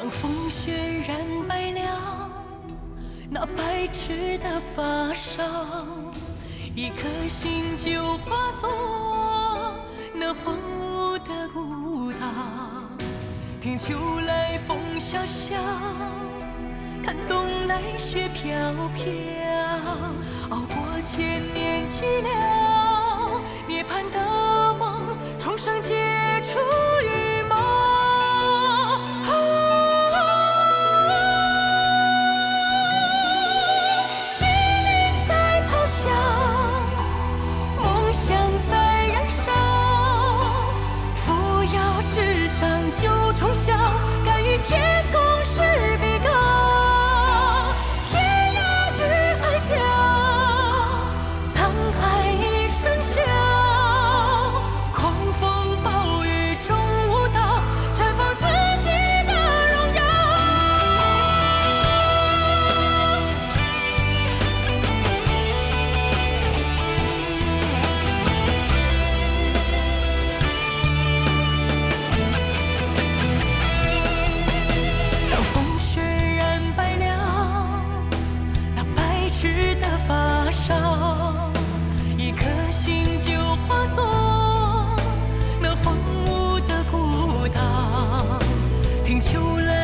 当风雪染白了那白痴的发梢，一颗心就化作那荒芜的孤岛。听秋来风萧萧，看冬来雪飘飘，熬过千年寂寥，涅槃的梦重生结出羽毛。心灵在咆哮，梦想在燃烧，扶摇直上九重霄，敢与天共事比高。天涯与海角，沧海一声笑，狂风暴雨中舞蹈，绽放自己的荣耀。当风雪染白了那白痴的发梢，一颗心就化作那荒芜的孤岛。听秋来